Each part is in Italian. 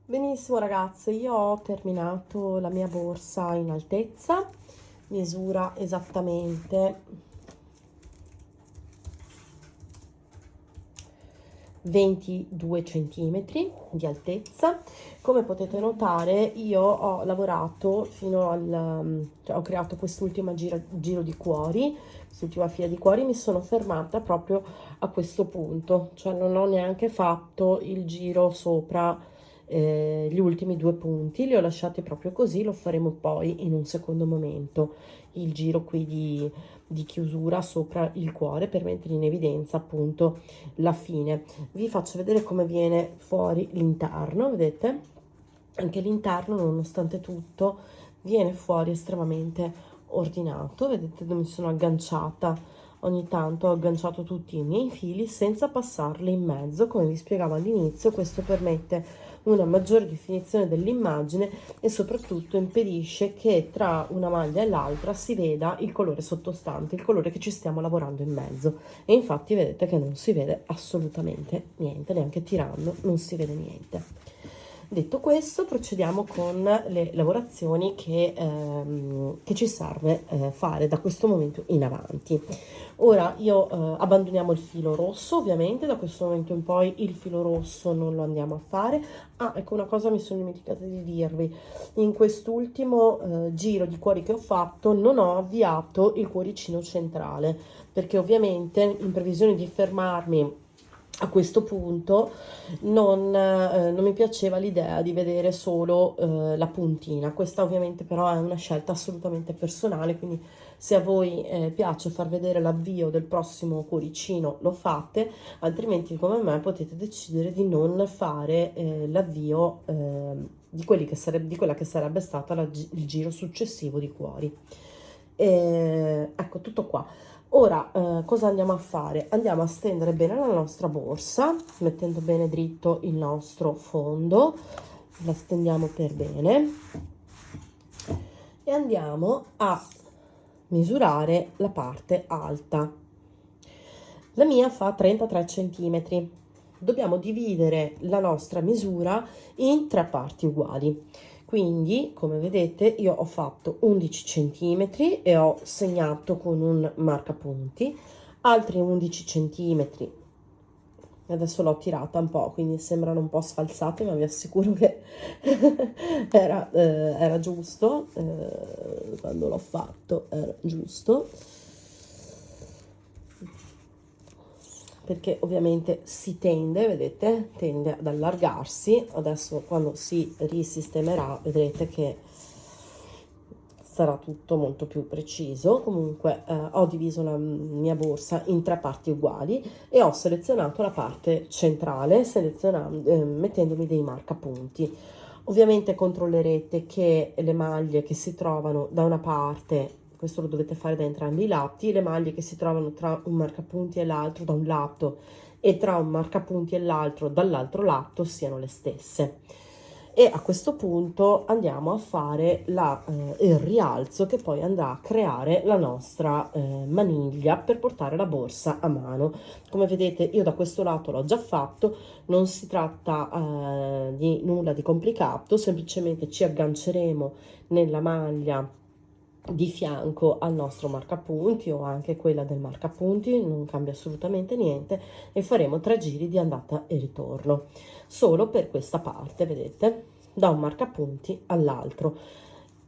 Benissimo ragazze, io ho terminato la mia borsa in altezza, misura esattamente 22 centimetri di altezza. Come potete notare, io ho lavorato fino al, cioè ho creato quest'ultima giro di cuori, quest'ultima fila di cuori, mi sono fermata proprio a questo punto, cioè non ho neanche fatto il giro sopra gli ultimi due punti, li ho lasciati proprio così. Lo faremo poi in un secondo momento, il giro qui di chiusura sopra il cuore, per mettere in evidenza appunto la fine. Vi faccio vedere come viene fuori l'interno, vedete? Anche l'interno, nonostante tutto, viene fuori estremamente ordinato. Vedete dove mi sono agganciata? Ogni tanto ho agganciato tutti i miei fili senza passarli in mezzo, come vi spiegavo all'inizio. Questo permette una maggiore definizione dell'immagine e soprattutto impedisce che tra una maglia e l'altra si veda il colore sottostante, il colore che ci stiamo lavorando in mezzo. E infatti vedete che non si vede assolutamente niente, neanche tirando non si vede niente. Detto questo, procediamo con le lavorazioni che ci serve fare da questo momento in avanti. Ora abbandoniamo il filo rosso, ovviamente da questo momento in poi il filo rosso non lo andiamo a fare. Ah, ecco, una cosa mi sono dimenticata di dirvi: in quest'ultimo giro di cuori che ho fatto non ho avviato il cuoricino centrale, perché ovviamente in previsione di fermarmi a questo punto non mi piaceva l'idea di vedere solo la puntina. Questa ovviamente però è una scelta assolutamente personale, quindi se a voi piace far vedere l'avvio del prossimo cuoricino lo fate, altrimenti come me potete decidere di non fare l'avvio di quella che sarebbe stata il giro successivo di cuori. Ecco, tutto qua. Ora, cosa andiamo a fare? Andiamo a stendere bene la nostra borsa, mettendo bene dritto il nostro fondo, la stendiamo per bene e andiamo a misurare la parte alta. La mia fa 33 centimetri. Dobbiamo dividere la nostra misura in tre parti uguali. Quindi, come vedete, io ho fatto 11 centimetri e ho segnato con un marcapunti, altri 11 centimetri. Adesso l'ho tirata un po', quindi sembrano un po' sfalsate, ma vi assicuro che era giusto, quando l'ho fatto era giusto, perché ovviamente si tende, vedete, tende ad allargarsi. Adesso quando si risistemerà vedrete che sarà tutto molto più preciso. Comunque ho diviso la mia borsa in tre parti uguali e ho selezionato la parte centrale, mettendomi dei marcapunti. Ovviamente controllerete che le maglie che si trovano da una parte, questo lo dovete fare da entrambi i lati, le maglie che si trovano tra un marcapunti e l'altro da un lato e tra un marcapunti e l'altro dall'altro lato siano le stesse. E a questo punto andiamo a fare il rialzo che poi andrà a creare la nostra maniglia per portare la borsa a mano. Come vedete, io da questo lato l'ho già fatto, non si tratta di nulla di complicato, semplicemente ci agganceremo nella maglia di fianco al nostro marcapunti o anche quella del marcapunti, non cambia assolutamente niente, e faremo 3 giri di andata e ritorno solo per questa parte, vedete, da un marcapunti all'altro,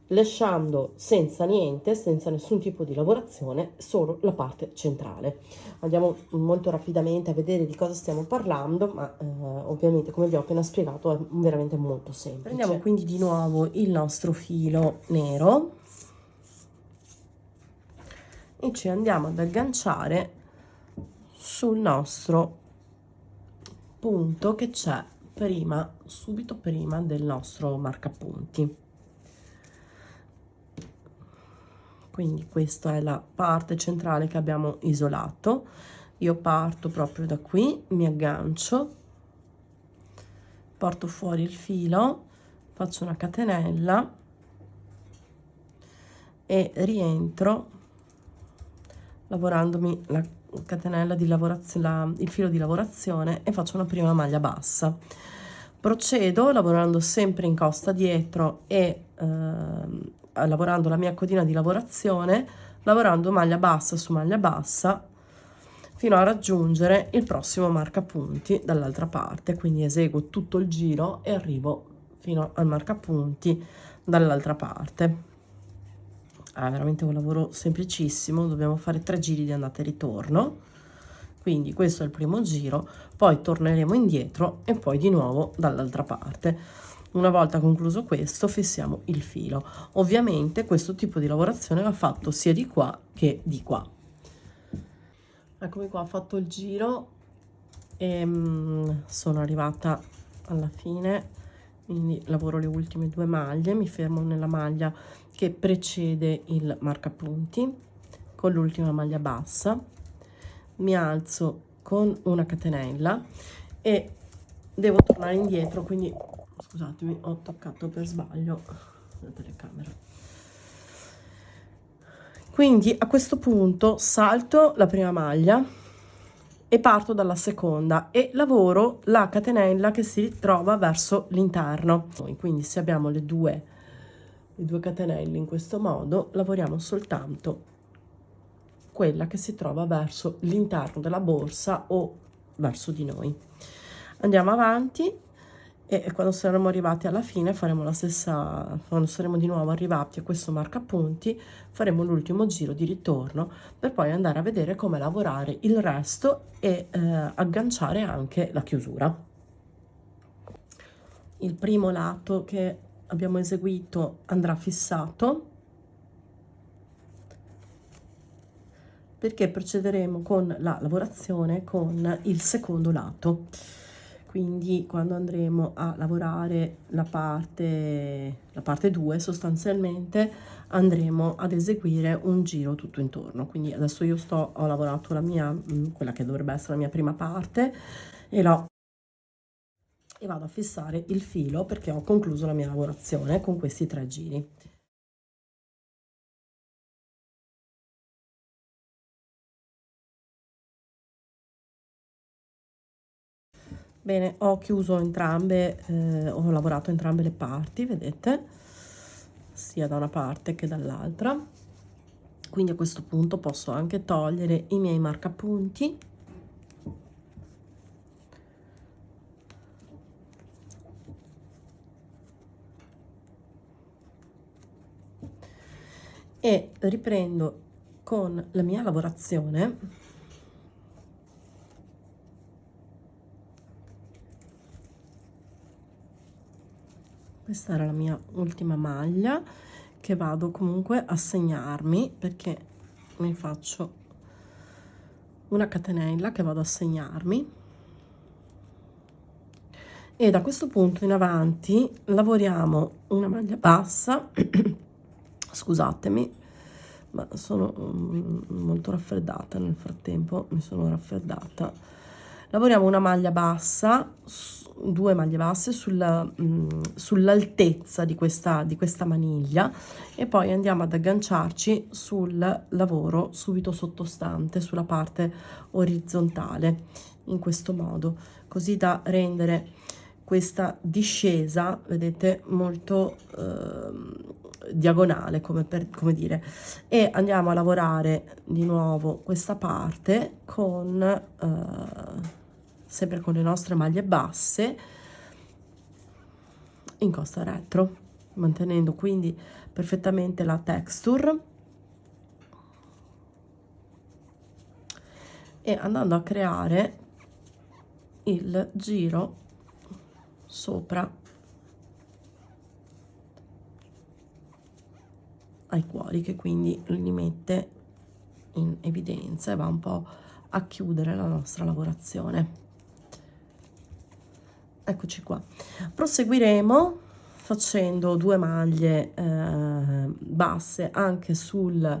lasciando senza niente, senza nessun tipo di lavorazione, solo la parte centrale. Andiamo molto rapidamente a vedere di cosa stiamo parlando, ma ovviamente, come vi ho appena spiegato, è veramente molto semplice. Prendiamo quindi di nuovo il nostro filo nero e ci andiamo ad agganciare sul nostro punto che c'è prima, subito prima del nostro marcapunti. Quindi questa è la parte centrale che abbiamo isolato. Io parto proprio da qui, mi aggancio, porto fuori il filo, faccio una catenella e rientro lavorandomi la catenella di lavorazione, il filo di lavorazione, e faccio una prima maglia bassa. Procedo lavorando sempre in costa dietro e lavorando la mia codina di lavorazione, lavorando maglia bassa su maglia bassa fino a raggiungere il prossimo marcapunti dall'altra parte. Quindi eseguo tutto il giro e arrivo fino al marcapunti dall'altra parte. Veramente un lavoro semplicissimo, dobbiamo fare 3 giri di andata e ritorno. Quindi questo è il primo giro, poi torneremo indietro e poi di nuovo dall'altra parte. Una volta concluso questo, fissiamo il filo. Ovviamente questo tipo di lavorazione va fatto sia di qua che di qua. Eccomi qua, ho fatto il giro e sono arrivata alla fine, quindi lavoro le ultime 2 maglie, mi fermo nella maglia che precede il marcapunti con l'ultima maglia bassa, mi alzo con una catenella e devo tornare indietro, quindi scusatemi, ho toccato per sbaglio la telecamera. Quindi a questo punto salto la prima maglia e parto dalla seconda e lavoro la catenella che si trova verso l'interno. Quindi se abbiamo le due catenelle in questo modo, lavoriamo soltanto quella che si trova verso l'interno della borsa o verso di noi. Andiamo avanti e quando saremo arrivati alla fine faremo la stessa, quando saremo di nuovo arrivati a questo marcapunti faremo l'ultimo giro di ritorno per poi andare a vedere come lavorare il resto e agganciare anche la chiusura. Il primo lato che abbiamo eseguito andrà fissato perché procederemo con la lavorazione con il secondo lato. Quindi quando andremo a lavorare la parte 2 sostanzialmente andremo ad eseguire un giro tutto intorno. Quindi adesso io ho lavorato la mia, quella che dovrebbe essere la mia prima parte e vado a fissare il filo perché ho concluso la mia lavorazione con questi 3 giri. Bene, ho chiuso entrambe, ho lavorato entrambe le parti, vedete, sia da una parte che dall'altra. Quindi a questo punto posso anche togliere i miei marcapunti. E riprendo con la mia lavorazione. Questa era la mia ultima maglia che vado comunque a segnarmi perché mi faccio una catenella che vado a segnarmi e da questo punto in avanti lavoriamo una maglia bassa scusatemi ma sono molto raffreddata, nel frattempo mi sono raffreddata. Lavoriamo una maglia bassa, 2 maglie basse sull'altezza di questa maniglia e poi andiamo ad agganciarci sul lavoro subito sottostante, sulla parte orizzontale, in questo modo, così da rendere questa discesa, vedete, molto diagonale, come dire, e andiamo a lavorare di nuovo questa parte con sempre con le nostre maglie basse in costa retro, mantenendo quindi perfettamente la texture e andando a creare il giro sopra ai cuori, che quindi li mette in evidenza e va un po' a chiudere la nostra lavorazione. Eccoci qua, proseguiremo facendo 2 maglie basse anche sulla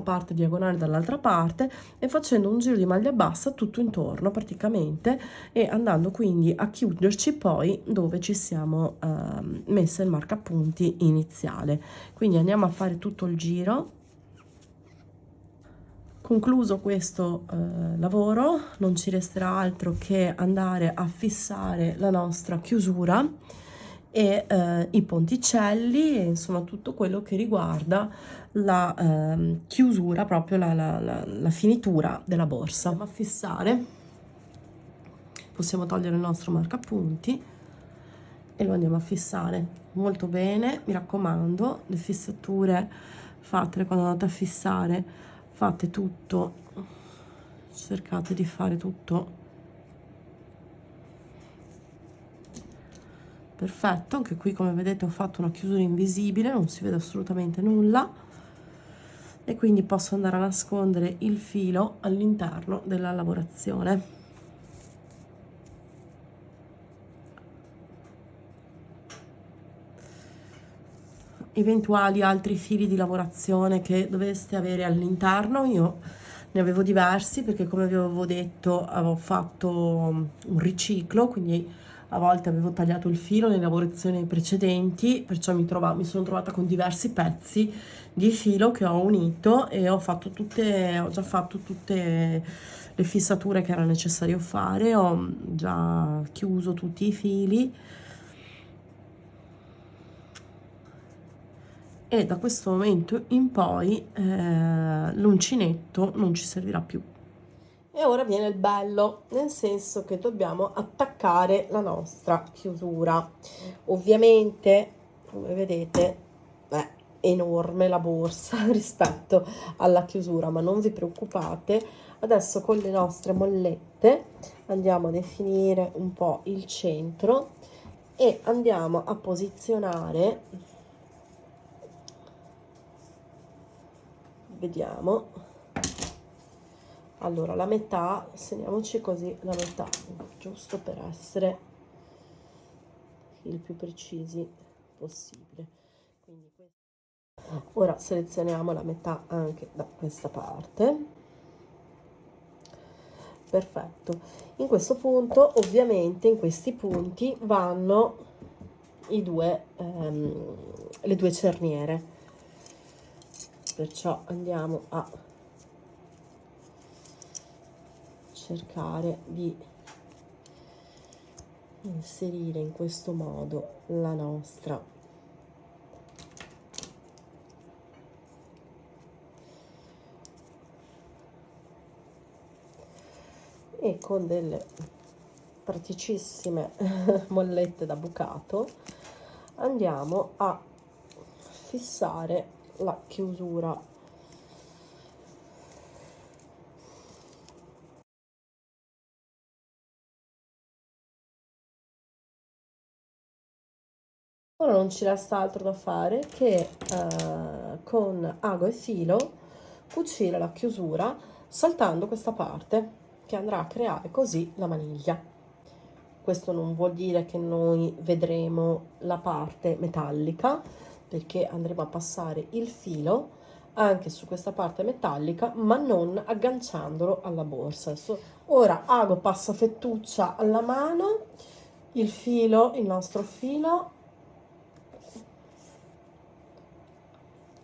parte diagonale dall'altra parte e facendo un giro di maglia bassa tutto intorno praticamente e andando quindi a chiuderci poi dove ci siamo messe il marcapunti iniziale. Quindi andiamo a fare tutto il giro Concluso questo lavoro, non ci resterà altro che andare a fissare la nostra chiusura e i ponticelli e insomma tutto quello che riguarda la chiusura, proprio la finitura della borsa. Andiamo a fissare, possiamo togliere il nostro marcapunti e lo andiamo a fissare molto bene. Mi raccomando, le fissature fatele quando andate a fissare, fate tutto, cercate di fare tutto perfetto. Anche qui, come vedete, ho fatto una chiusura invisibile, non si vede assolutamente nulla e quindi posso andare a nascondere il filo all'interno della lavorazione. Eventuali altri fili di lavorazione che doveste avere all'interno, io ne avevo diversi perché, come vi avevo detto, avevo fatto un riciclo, quindi a volte avevo tagliato il filo nelle lavorazioni precedenti, perciò mi sono trovata con diversi pezzi di filo che ho unito e ho già fatto tutte le fissature che era necessario fare, ho già chiuso tutti i fili e da questo momento in poi l'uncinetto non ci servirà più. E ora viene il bello, nel senso che dobbiamo attaccare la nostra chiusura. Ovviamente, come vedete, è enorme la borsa rispetto alla chiusura, ma non vi preoccupate. Adesso con le nostre mollette andiamo a definire un po' il centro e andiamo a posizionare, vediamo. Allora, la metà, segniamoci così la metà, giusto per essere il più precisi possibile. Quindi ora selezioniamo la metà anche da questa parte. Perfetto. In questo punto, ovviamente, in questi punti vanno le due cerniere. Perciò andiamo a cercare di inserire in questo modo la nostra e con delle praticissime mollette da bucato andiamo a fissare la chiusura. Ora non ci resta altro da fare che con ago e filo cucire la chiusura saltando questa parte che andrà a creare così la maniglia. Questo non vuol dire che noi vedremo la parte metallica, perché andremo a passare il filo anche su questa parte metallica, ma non agganciandolo alla borsa. Ora ago passa fettuccia alla mano, il nostro filo,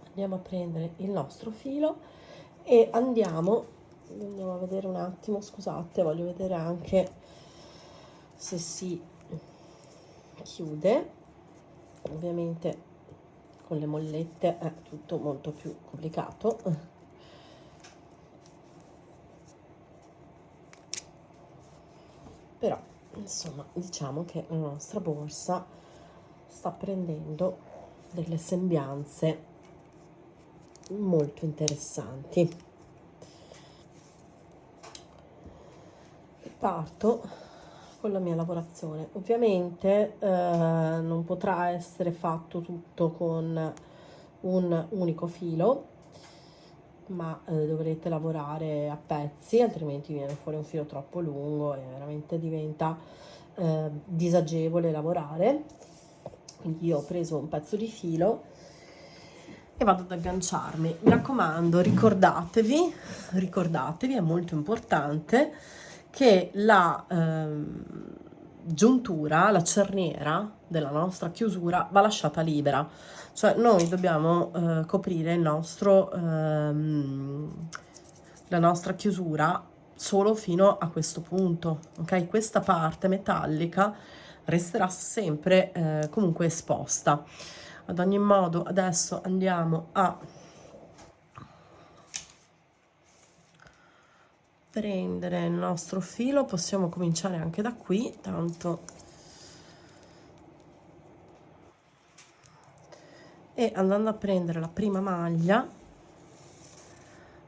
andiamo a prendere il nostro filo e andiamo a vedere un attimo, scusate, voglio vedere anche se si chiude. Ovviamente con le mollette è tutto molto più complicato, però insomma diciamo che la nostra borsa sta prendendo delle sembianze molto interessanti. Parto con la mia lavorazione. Ovviamente non potrà essere fatto tutto con un unico filo, ma dovrete lavorare a pezzi, altrimenti viene fuori un filo troppo lungo e veramente diventa disagevole lavorare. Quindi io ho preso un pezzo di filo e vado ad agganciarmi. Mi raccomando, ricordatevi, è molto importante che la giuntura, la cerniera della nostra chiusura va lasciata libera, cioè noi dobbiamo coprire la la nostra chiusura solo fino a questo punto, ok? Questa parte metallica resterà sempre comunque esposta. Ad ogni modo adesso andiamo a prendere il nostro filo, possiamo cominciare anche da qui, tanto, e andando a prendere la prima maglia,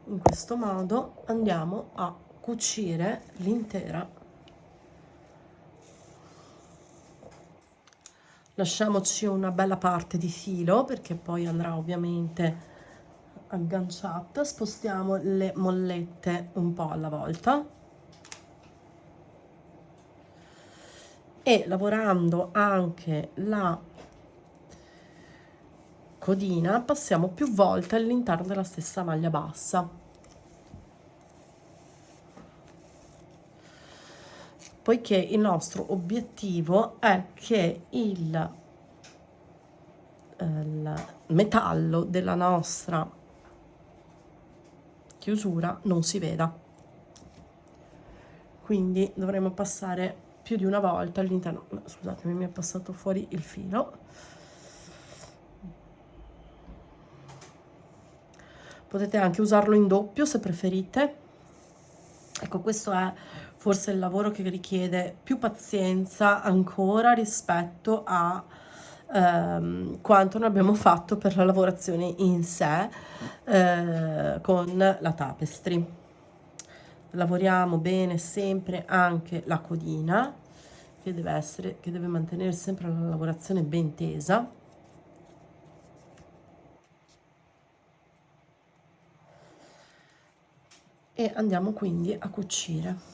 in questo modo andiamo a cucire l'intera. Lasciamoci una bella parte di filo perché poi andrà ovviamente agganciata. Spostiamo le mollette un po' alla volta e lavorando anche la codina passiamo più volte all'interno della stessa maglia bassa, poiché il nostro obiettivo è che il metallo della nostra chiusura non si veda, quindi dovremo passare più di una volta all'interno. Scusatemi, mi è passato fuori il filo. Potete anche usarlo in doppio se preferite. Ecco, questo è forse il lavoro che richiede più pazienza ancora rispetto a quanto ne abbiamo fatto per la lavorazione in sé con la tapestry. Lavoriamo bene sempre anche la codina, che deve mantenere sempre la lavorazione ben tesa. E andiamo quindi a cucire.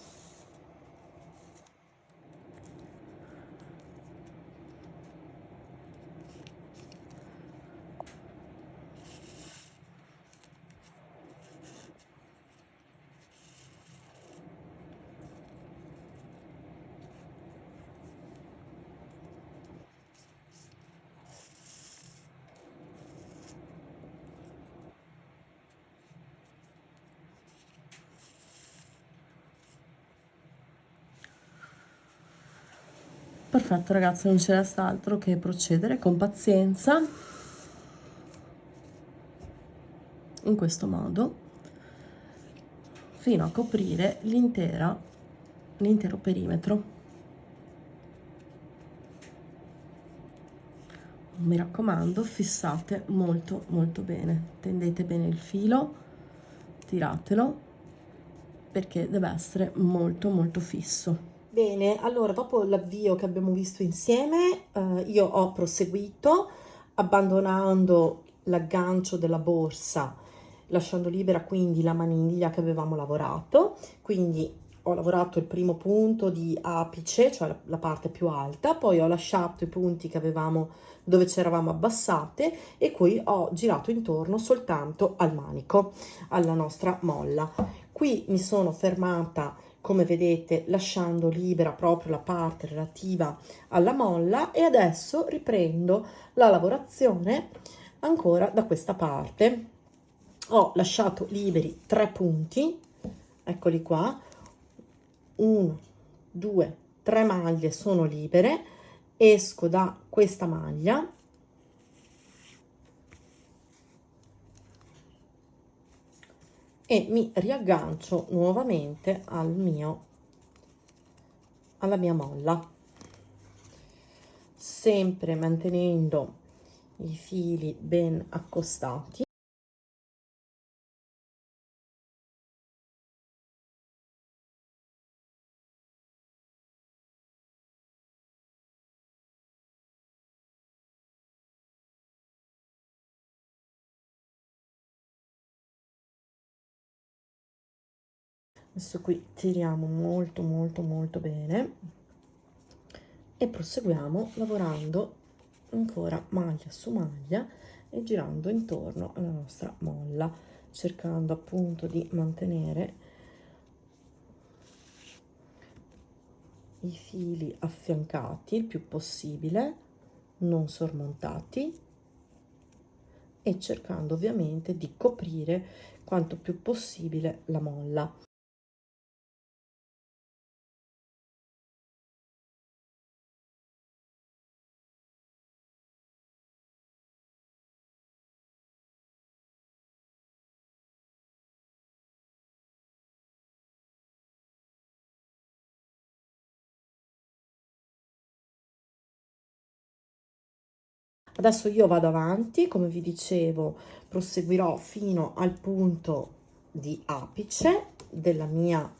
Perfetto ragazzi, non ci resta altro che procedere con pazienza in questo modo fino a coprire l'intero perimetro. Mi raccomando, fissate molto molto bene, tendete bene il filo, tiratelo perché deve essere molto molto fisso. Bene, allora dopo l'avvio che abbiamo visto insieme, io ho proseguito abbandonando l'aggancio della borsa, lasciando libera quindi la maniglia che avevamo lavorato. Quindi ho lavorato il primo punto di apice, cioè la parte più alta, poi ho lasciato i punti che avevamo dove ci eravamo abbassate e qui ho girato intorno soltanto al manico, alla nostra molla. Qui mi sono fermata, come vedete, lasciando libera proprio la parte relativa alla molla, e adesso riprendo la lavorazione ancora da questa parte. Ho lasciato liberi 3 punti, eccoli qua, 1, 2, 3 maglie sono libere, esco da questa maglia e mi riaggancio nuovamente alla mia molla, sempre mantenendo i fili ben accostati. Adesso qui tiriamo molto molto molto bene e proseguiamo lavorando ancora maglia su maglia e girando intorno alla nostra molla, cercando appunto di mantenere i fili affiancati il più possibile, non sormontati, e cercando ovviamente di coprire quanto più possibile la molla. Adesso io vado avanti, come vi dicevo, proseguirò fino al punto di apice della mia,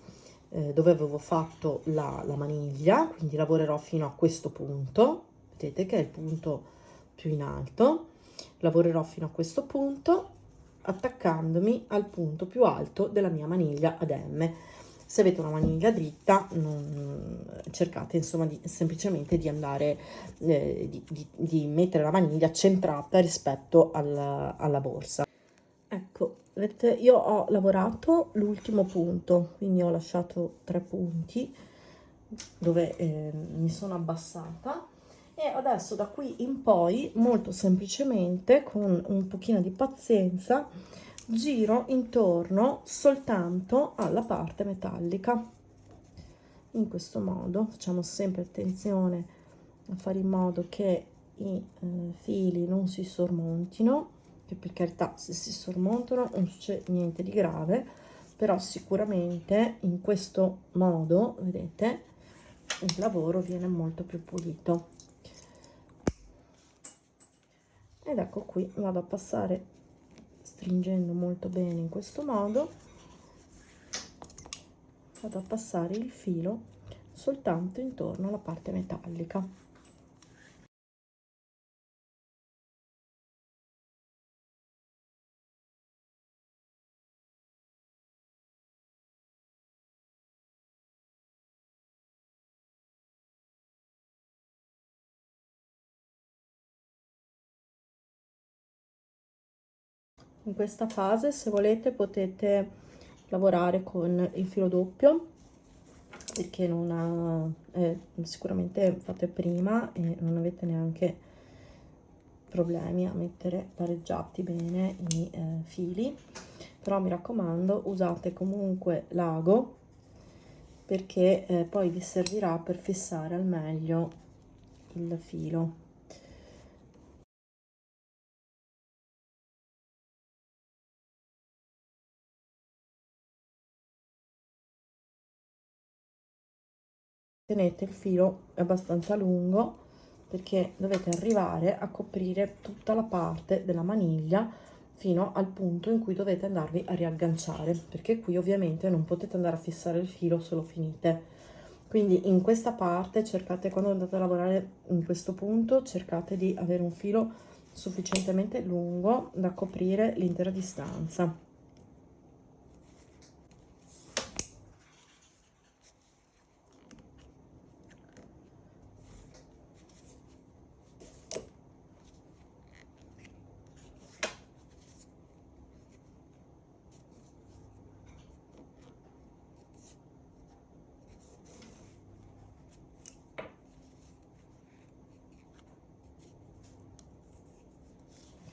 dove avevo fatto la maniglia, quindi lavorerò fino a questo punto, vedete che è il punto più in alto, lavorerò fino a questo punto attaccandomi al punto più alto della mia maniglia ad M. Se avete una maniglia dritta, cercate insomma semplicemente di andare, di mettere la maniglia centrata rispetto alla borsa. Ecco, vedete, io ho lavorato l'ultimo punto, quindi ho lasciato 3 punti dove mi sono abbassata, e adesso da qui in poi molto semplicemente con un pochino di pazienza giro intorno soltanto alla parte metallica. In questo modo facciamo sempre attenzione a fare in modo che i fili non si sormontino, che per carità se si sormontano non c'è niente di grave, però sicuramente in questo modo, vedete, il lavoro viene molto più pulito. Ed ecco qui, vado a passare stringendo molto bene in questo modo, vado a passare il filo soltanto intorno alla parte metallica. In questa fase, se volete, potete lavorare con il filo doppio, perché non ha, sicuramente fate prima e non avete neanche problemi a mettere pareggiati bene i fili, però mi raccomando, usate comunque l'ago, perché poi vi servirà per fissare al meglio il filo. Tenete il filo abbastanza lungo, perché dovete arrivare a coprire tutta la parte della maniglia fino al punto in cui dovete andarvi a riagganciare, perché qui ovviamente non potete andare a fissare il filo se lo finite. Quindi in questa parte cercate, quando andate a lavorare in questo punto, cercate di avere un filo sufficientemente lungo da coprire l'intera distanza.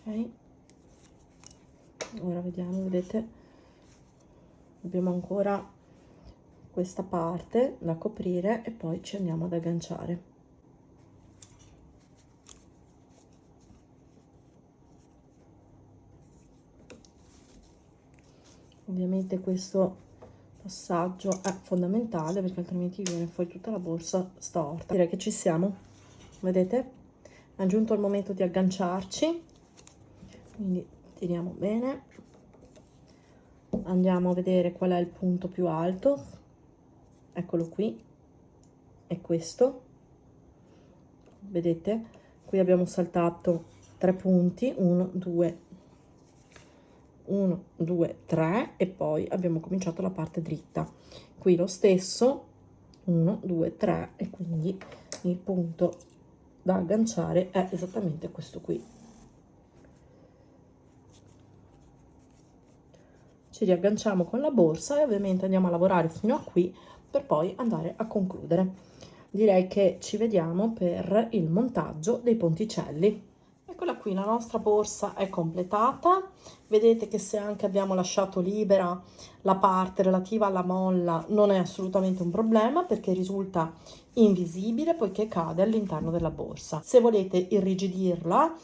Ok, ora vediamo, vedete, abbiamo ancora questa parte da coprire e poi ci andiamo ad agganciare. Ovviamente questo passaggio è fondamentale, perché altrimenti viene fuori tutta la borsa storta. Direi che ci siamo, vedete, è giunto il momento di agganciarci, quindi tiriamo bene, andiamo a vedere qual è il punto più alto, eccolo qui, è questo, vedete, qui abbiamo saltato 3 punti, 1 2 1 2 3, e poi abbiamo cominciato la parte dritta. Qui lo stesso, 1 2 3, e quindi il punto da agganciare è esattamente questo qui. Ci riagganciamo con la borsa e ovviamente andiamo a lavorare fino a qui per poi andare a concludere. Direi che ci vediamo per il montaggio dei ponticelli. Eccola qui, la nostra borsa è completata. Vedete che se anche abbiamo lasciato libera la parte relativa alla molla non è assolutamente un problema, perché risulta invisibile poiché cade all'interno della borsa. Se volete irrigidirla,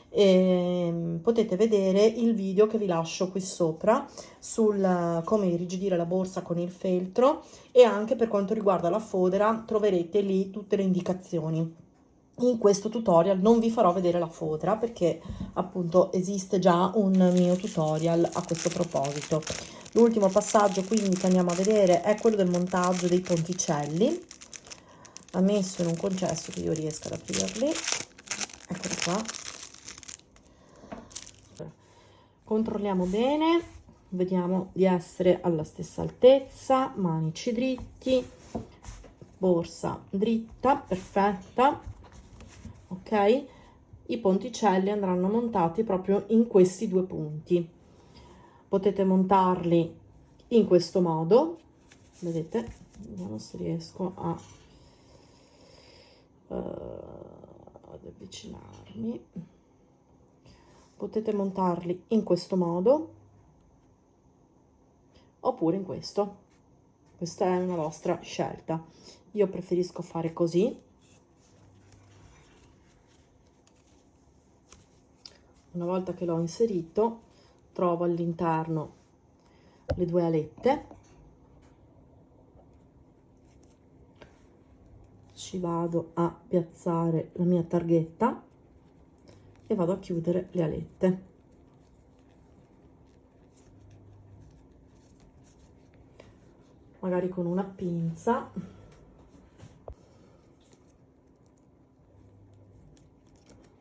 potete vedere il video che vi lascio qui sopra sul come irrigidire la borsa con il feltro, e anche per quanto riguarda la fodera troverete lì tutte le indicazioni. In questo tutorial non vi farò vedere la fodera perché appunto esiste già un mio tutorial a questo proposito. L'ultimo passaggio quindi che andiamo a vedere è quello del montaggio dei ponticelli, ammesso in un concesso che io riesca ad aprirli. Eccoli qua. Controlliamo bene, vediamo di essere alla stessa altezza, manici dritti, borsa dritta, perfetta. Ok, i ponticelli andranno montati proprio in questi due punti. Potete montarli in questo modo, vedete, vediamo se riesco ad avvicinarmi. Potete montarli in questo modo oppure in questo. Questa è una vostra scelta. Io preferisco fare così. Una volta che l'ho inserito, trovo all'interno le due alette, ci vado a piazzare la mia targhetta e vado a chiudere le alette. Magari con una pinza.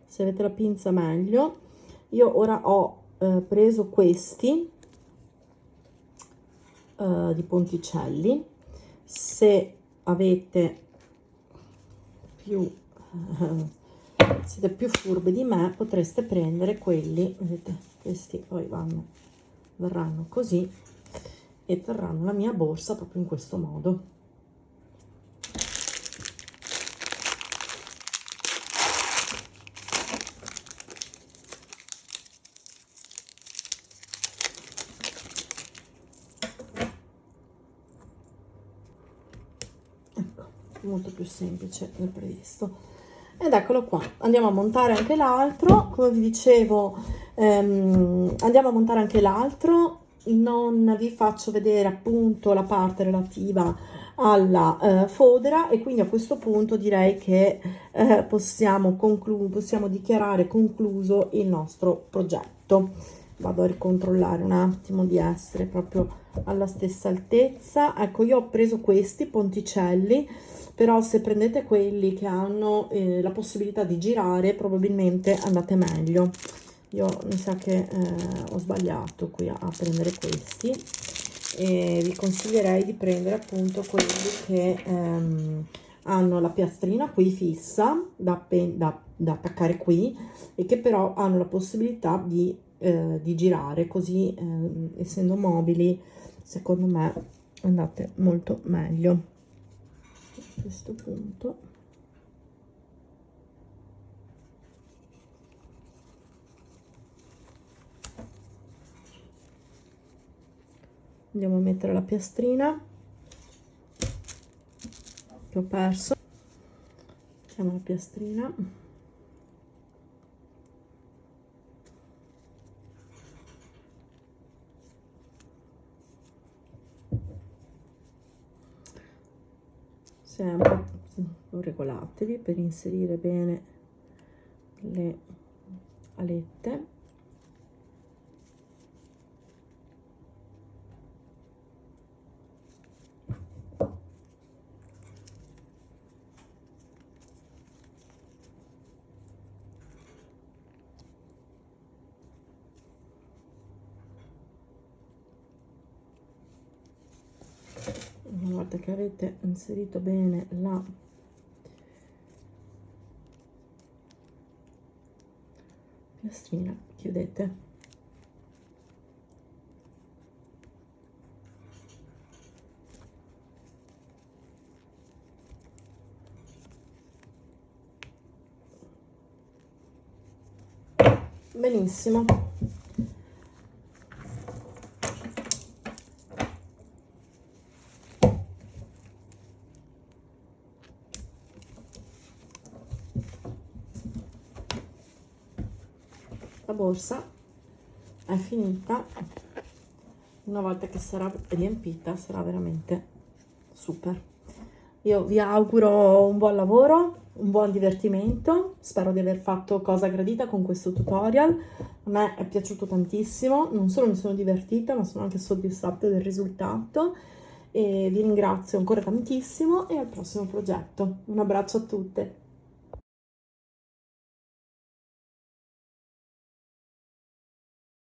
Se avete la pinza meglio. Io ora ho preso questi di ponticelli. Se avete siete più furbe di me, potreste prendere quelli, vedete, questi poi verranno così e terranno la mia borsa proprio in questo modo. Molto più semplice del previsto. Ed eccolo qua, andiamo a montare anche l'altro. Come vi dicevo, andiamo a montare anche l'altro. Non vi faccio vedere appunto la parte relativa alla fodera, e quindi a questo punto direi che possiamo dichiarare concluso il nostro progetto. Vado a ricontrollare un attimo di essere proprio alla stessa altezza. Ecco, io ho preso questi ponticelli, però se prendete quelli che hanno la possibilità di girare, probabilmente andate meglio. Io mi sa che ho sbagliato qui a prendere questi, e vi consiglierei di prendere appunto quelli che hanno la piastrina qui fissa da attaccare qui, e che però hanno la possibilità di girare, così essendo mobili secondo me andate molto meglio. A questo punto andiamo a mettere la piastrina che ho perso. Mettiamo la piastrina, sempre regolatevi per inserire bene le alette. Una volta che avete inserito bene la piastrina, chiudete. benissimo. La borsa è finita. Una volta che sarà riempita sarà veramente super. Io vi auguro un buon lavoro, un buon divertimento, spero di aver fatto cosa gradita con questo tutorial. A me è piaciuto tantissimo, non solo mi sono divertita ma sono anche soddisfatta del risultato e vi ringrazio ancora tantissimo e al prossimo progetto. Un abbraccio a tutte!